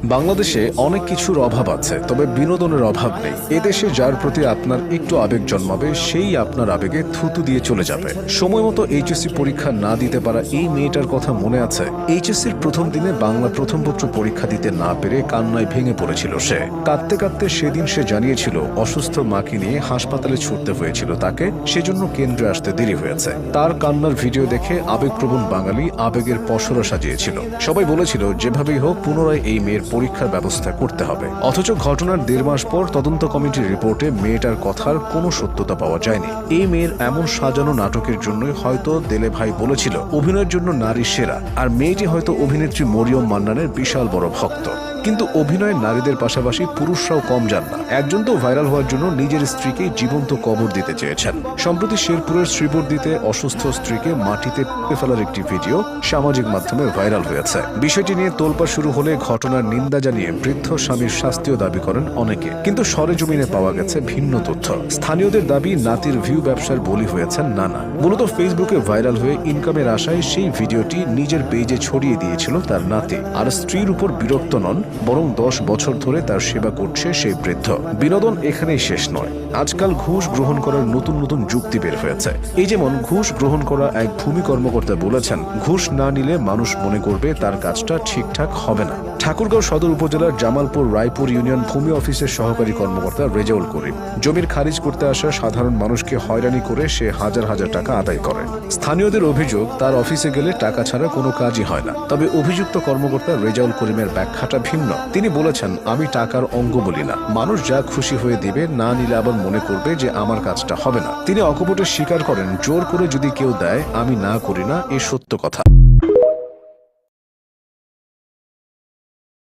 বাংলাদেশে অনেক কিছুর অভাব আছে, তবে বিনোদনের অভাব নেই। এদেশে যার প্রতি আপনার একটু আবেগ জন্মাবে সেই আপনার আবেগে থুতু দিয়ে চলে যাবে। সময় মতো এইচএসসি পরীক্ষা না দিতে পারা এই মেয়েটার কথা মনে আছে? এইচএসসির প্রথম দিনে বাংলা প্রথম পত্র পরীক্ষা দিতে না পেরে কান্নায় ভেঙে পড়েছিল সে। কাঁদতে কাঁদতে সেদিন সে জানিয়েছিল অসুস্থ মাকে নিয়ে হাসপাতালে ছুটতে হয়েছিল তাকে, সেজন্য কেন্দ্রে আসতে দেরি হয়েছে। তার কান্নার ভিডিও দেখে আবেগপ্রবণ বাঙালি আবেগের পসরা সাজিয়েছিল। সবাই বলেছিল যেভাবেই হোক পুনরায় এই মেয়ের পরীক্ষার ব্যবস্থা করতে হবে। অথচ ঘটনার 1.5 মাস পর তদন্ত কমিটির রিপোর্টে মেয়েটার কথার কোনো সত্যতা পাওয়া যায়নি। এই মেয়ের এমন সাজানো নাটকের জন্যই হয়তো দেলে ভাই বলেছিল অভিনয়ের জন্য নারী সেরা, আর মেয়েটি হয়তো অভিনেত্রী মরিয়ম মান্নানের বিশাল বড় ভক্ত। কিন্তু অভিনয়ে নারীদের পাশাপাশি পুরুষরাও কম যান না। একজন তো ভাইরাল হওয়ার জন্য নিজের স্ত্রীকে জীবন্ত কবর দিতে চেয়েছেন। সম্প্রতি শেরপুরের শ্রীবর্দীতে অসুস্থ স্ত্রীকে মাটিতে পুঁতে ফেলার একটি ভিডিও সামাজিক মাধ্যমে ভাইরাল হয়েছে। বিষয়টি নিয়ে তোলপাড় শুরু হলে ঘটনার নিন্দা জানিয়ে বৃদ্ধ স্বামীর শাস্তিও দাবি করেন অনেকে। কিন্তু সরেজমিনে পাওয়া গেছে ভিন্ন তথ্য। স্থানীয়দের দাবি নাতির ভিউ ব্যবসার বলি হয়েছেন নানা। মূলত ফেসবুকে ভাইরাল হয়ে ইনকামের আশায় সেই ভিডিওটি নিজের পেজে ছড়িয়ে দিয়েছিল তার নাতি। আর স্ত্রীর উপর বিরক্ত নন, বরং 10 বছর ধরে তার সেবা করছে সেই বৃদ্ধ। বিনোদন এখানেই শেষ নয়। আজকাল ঘুষ গ্রহণ করার নতুন নতুন যুক্তি বের হয়েছে। এই যেমন ঘুষ গ্রহণ করা এক ভূমি কর্মকর্তা বলেছেন ঘুষ না নিলে মানুষ মনে করবে তার কাজটা ঠিকঠাক হবে না। ঠাকুরগাঁও সদর উপজেলার জামালপুর রায়পুর ইউনিয়ন ভূমি অফিসের সহকারী কর্মকর্তা রেজাউল করিম জমির খারিজ করতে আসা সাধারণ মানুষকে হয়রানি করে সে হাজার হাজার টাকা আদায় করেন। স্থানীয়দের অভিযোগ তার অফিসে গেলে টাকা ছাড়া কোনো কাজই হয় না। তবে অভিযুক্ত কর্মকর্তা রেজাউল করিমের ব্যাখ্যাটা ভিন্ন। তিনি বলেছেন আমি টাকার অঙ্গ বলি না, মানুষ যা খুশি হয়ে দিবে, না নিলে আবার মনে করবে যে আমার কাজটা হবে না। তিনি অকপটে স্বীকার করেন জোর করে যদি কেউ দেয় আমি না করি না, এ সত্য কথা।